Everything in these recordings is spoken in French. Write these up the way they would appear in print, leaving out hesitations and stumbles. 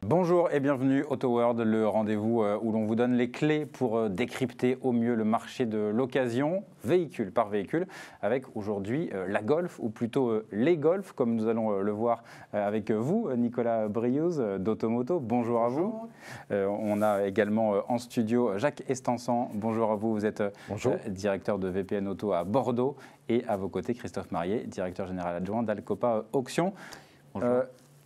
Bonjour et bienvenue Auto World, le rendez-vous où l'on vous donne les clés pour décrypter au mieux le marché de l'occasion, véhicule par véhicule, avec aujourd'hui la Golf, ou plutôt les Golf, comme nous allons le voir avec vous, Nicolas Briouz d'Automoto. Bonjour à vous. On a également en studio Jacques Estançon. Bonjour à vous, vous êtes directeur de VPN Auto à Bordeaux, et à vos côtés Christophe Marié, directeur général adjoint d'Alcopa Auction.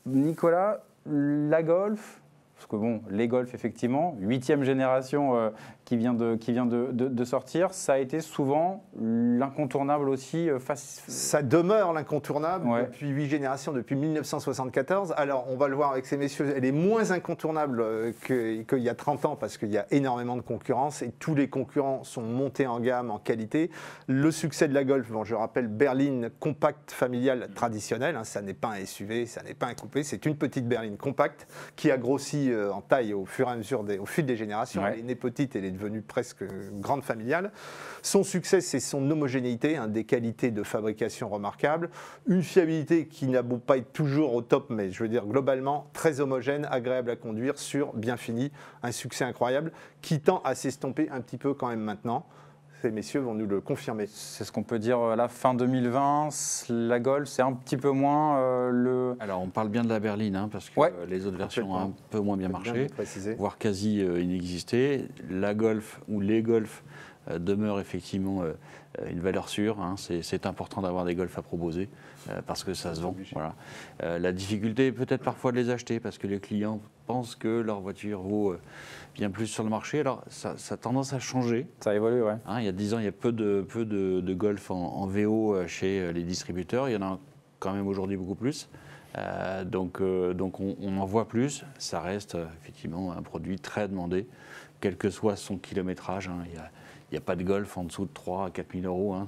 Nicolas, la Golf, parce que bon, les Golf effectivement, 8e génération qui vient de sortir, ça a été souvent l'incontournable aussi. Ça demeure l'incontournable depuis 8 générations, depuis 1974. Alors on va le voir avec ces messieurs, elle est moins incontournable qu'il y a 30 ans parce qu'il y a énormément de concurrence et tous les concurrents sont montés en gamme, en qualité. Le succès de la Golf, bon, je rappelle, berline compacte familiale traditionnelle, hein, ça n'est pas un SUV, ça n'est pas un coupé, c'est une petite berline compacte qui a grossi en taille au fur et à mesure au fil des générations. Elle est née petite, elle est devenue presque grande familiale. Son succès, c'est son homogénéité, hein, des qualités de fabrication remarquables, une fiabilité qui n'a beau pas être toujours au top, mais je veux dire globalement très homogène, agréable à conduire, sûr, bien fini, un succès incroyable qui tend à s'estomper un petit peu quand même maintenant. Ces messieurs vont nous le confirmer. C'est ce qu'on peut dire à la fin 2020, la Golf, c'est un petit peu moins le... Alors on parle bien de la berline, hein, parce que les autres versions ont un peu moins bien marché, voire quasi inexisté. La Golf ou les Golf demeurent effectivement une valeur sûre, hein. C'est important d'avoir des Golf à proposer, parce que ça se vend. Voilà. La difficulté est peut-être parfois de les acheter, parce que les clients pensent que leur voiture vaut bien plus sur le marché. Alors ça a tendance à changer. Ça évolue, ouais. Hein, il y a 10 ans, il y a peu de Golf en VO chez les distributeurs. Il y en a quand même aujourd'hui beaucoup plus. Donc on en voit plus. Ça reste effectivement un produit très demandé, quel que soit son kilométrage. Hein. Il n'y a pas de Golf en dessous de 3 à 4 000 euros. Hein.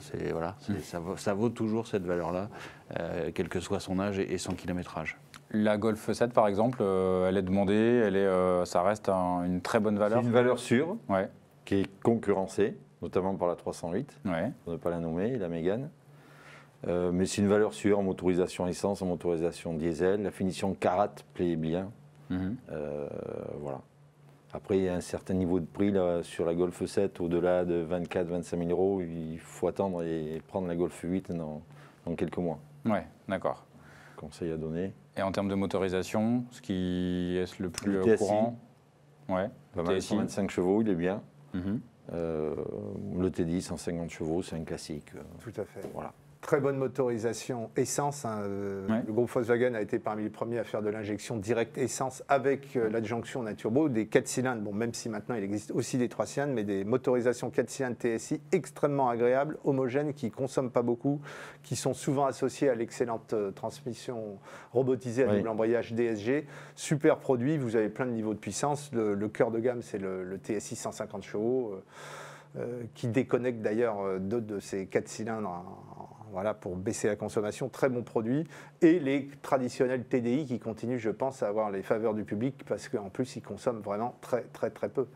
Ça vaut toujours cette valeur-là, quel que soit son âge et son kilométrage. La Golf 7, par exemple, elle est demandée, ça reste une très bonne valeur. C'est une valeur sûre, qui est concurrencée, notamment par la 308, pour ne pas la nommer, et la Mégane. Mais c'est une valeur sûre en motorisation essence, en motorisation diesel. La finition Karat plaît bien. Voilà. Après, il y a un certain niveau de prix là, sur la Golf 7, au-delà de 24-25 000 euros. Il faut attendre et prendre la Golf 8 dans quelques mois. Ouais, d'accord. Conseil à donner. Et en termes de motorisation, ce qui est le plus courant, pas mal, 125 chevaux, il est bien. Le TDI, 150 chevaux, c'est un classique. Tout à fait. Voilà. Très bonne motorisation essence. Hein. Le groupe Volkswagen a été parmi les premiers à faire de l'injection directe essence avec l'adjonction d'un turbo, des 4 cylindres. Bon, même si maintenant il existe aussi des 3 cylindres, mais des motorisations 4 cylindres TSI extrêmement agréables, homogènes, qui ne consomment pas beaucoup, qui sont souvent associées à l'excellente transmission robotisée à double embrayage DSG. Super produit, vous avez plein de niveaux de puissance. Le cœur de gamme, c'est le TSI 150 chevaux. Qui déconnecte d'ailleurs deux de ces 4 cylindres voilà, pour baisser la consommation. Très bon produit. Et les traditionnels TDI qui continuent, je pense, à avoir les faveurs du public parce qu'en plus, ils consomment vraiment très peu.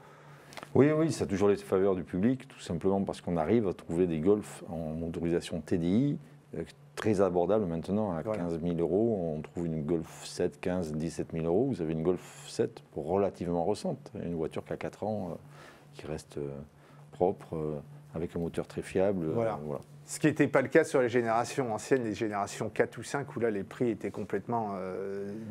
Oui, ça a toujours les faveurs du public, tout simplement parce qu'on arrive à trouver des Golf en motorisation TDI très abordables maintenant. À 15 000 euros, on trouve une Golf 7, 15, 17 000 euros. Vous avez une Golf 7 relativement récente, une voiture qui a 4 ans, qui reste propre, avec un moteur très fiable. Voilà. Ce qui n'était pas le cas sur les générations anciennes, les générations 4 ou 5, où là les prix étaient complètement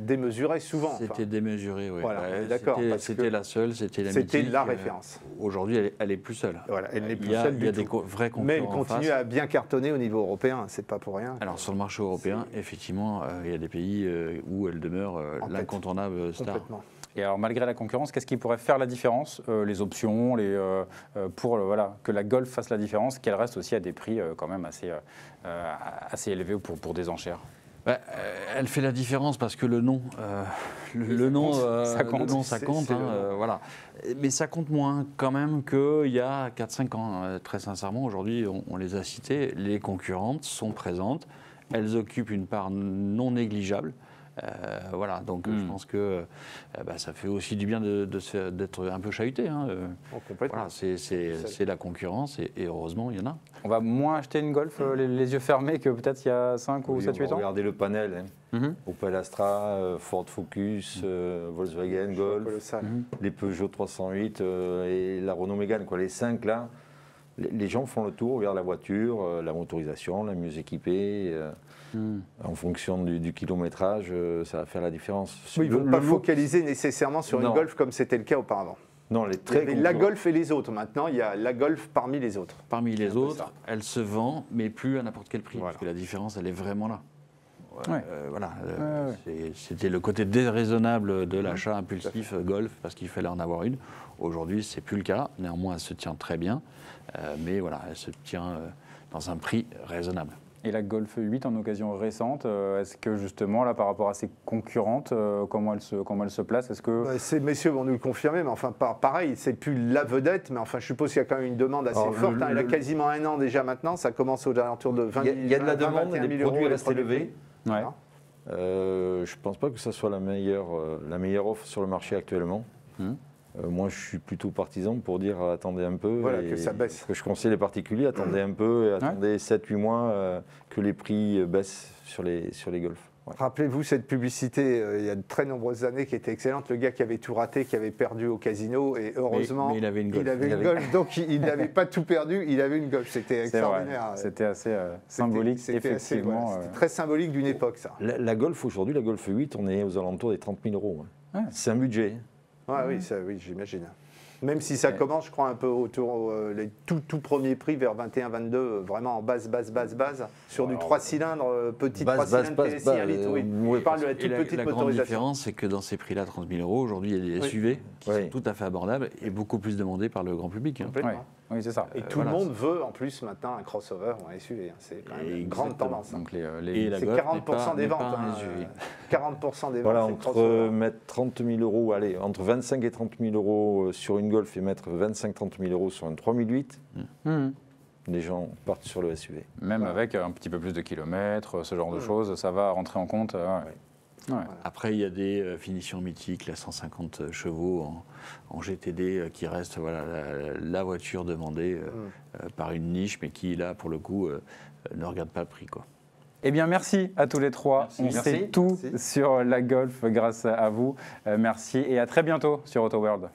démesurés souvent. C'était démesuré, oui. Voilà, d'accord. C'était la seule, c'était la mythique. C'était la référence. Aujourd'hui, elle n'est plus seule. Voilà, elle n'est plus seule du tout. Il y a des vrais concurrents. Mais elle continue à bien cartonner au niveau européen, c'est pas pour rien. Alors sur le marché européen, effectivement, il y a des pays où elle demeure l'incontournable star. Complètement. Et alors, malgré la concurrence, qu'est-ce qui pourrait faire la différence, les options, pour que la Golf fasse la différence, qu'elle reste aussi à des prix quand même assez élevés pour des enchères? Elle fait la différence parce que le nom, ça compte. Voilà. Mais ça compte moins quand même qu'il y a 4-5 ans. Très sincèrement, aujourd'hui, on les a cités, les concurrentes sont présentes, elles occupent une part non négligeable. Voilà, donc je pense que ça fait aussi du bien d'être un peu chahuté. Hein. Voilà, c'est la concurrence et heureusement, il y en a. On va moins acheter une Golf les yeux fermés que peut-être il y a 5 ou 7, 8 ans. Regardez le panel. Opel Astra, Ford Focus, Volkswagen Golf, les Peugeot 308 et la Renault Mégane. Les 5 là, les gens font le tour, regardent la voiture, la motorisation, la mieux équipée. En fonction du kilométrage, ça va faire la différence. Oui, ils ne vont pas focaliser nécessairement sur une Golf comme c'était le cas auparavant. Non, la Golf et les autres. Maintenant, il y a la Golf parmi les autres. Parmi les autres, elle se vend, mais plus à n'importe quel prix. Parce que la différence, elle est vraiment là. Voilà. C'était le côté déraisonnable de l'achat impulsif Golf, parce qu'il fallait en avoir une. Aujourd'hui, ce n'est plus le cas. Néanmoins, elle se tient très bien. Mais voilà, elle se tient dans un prix raisonnable. Et la Golf 8 en occasion récente, est-ce que justement, là, par rapport à ses concurrentes, comment elle se place? Est-ce que... Ces messieurs vont nous le confirmer, mais enfin, pareil, c'est plus la vedette, mais enfin, je suppose qu'il y a quand même une demande assez forte. Elle a quasiment 1 an déjà maintenant, ça commence aux alentours de 20 000 euros. Il y a de la demande, les produits restent élevés. Ouais. Je ne pense pas que ce soit la meilleure offre sur le marché actuellement. Moi, je suis plutôt partisan pour dire attendez un peu. Voilà, que ça baisse. Ce que je conseille les particuliers, attendez un peu, et attendez 7-8 mois que les prix baissent sur les Golf. Ouais. Rappelez-vous cette publicité, il y a de très nombreuses années, qui était excellente. Le gars qui avait tout raté, qui avait perdu au casino, et heureusement, mais il avait une Golf. Donc il n'avait pas tout perdu, il avait une Golf. C'était extraordinaire. C'était assez symbolique, effectivement. C'était très symbolique d'une époque, ça. La Golf, aujourd'hui, la Golf 8, on est aux alentours des 30 000 euros. C'est un budget. Oui, j'imagine. Même si ça commence, je crois, un peu autour les tout premiers prix vers 21-22, vraiment en base, sur du 3 cylindres, petit 3 cylindres TSI 1 litre. On parle de la toute petite motorisation. La grande différence, c'est que dans ces prix-là, 30 000 euros, aujourd'hui, il y a des SUV qui sont tout à fait abordables et beaucoup plus demandés par le grand public. Oui, c'est ça. Et tout le monde veut, en plus, maintenant, un crossover ou un SUV. C'est quand même une grande tendance. Donc c'est 40% des ventes. 40% des ventes. Voilà, entre mettre 30 000 euros, allez, entre 25 et 30 000 euros sur une Golf et mettre 25-30 000 euros sur une 3008, les gens partent sur le SUV. Même avec un petit peu plus de kilomètres, ce genre de choses, ça va rentrer en compte. Après, il y a des finitions mythiques, la 150 chevaux en GTD qui reste la voiture demandée par une niche, mais qui, là, pour le coup, ne regarde pas le prix, quoi. Eh bien, merci à tous les trois. On sait tout sur la Golf grâce à vous. Merci et à très bientôt sur Auto World.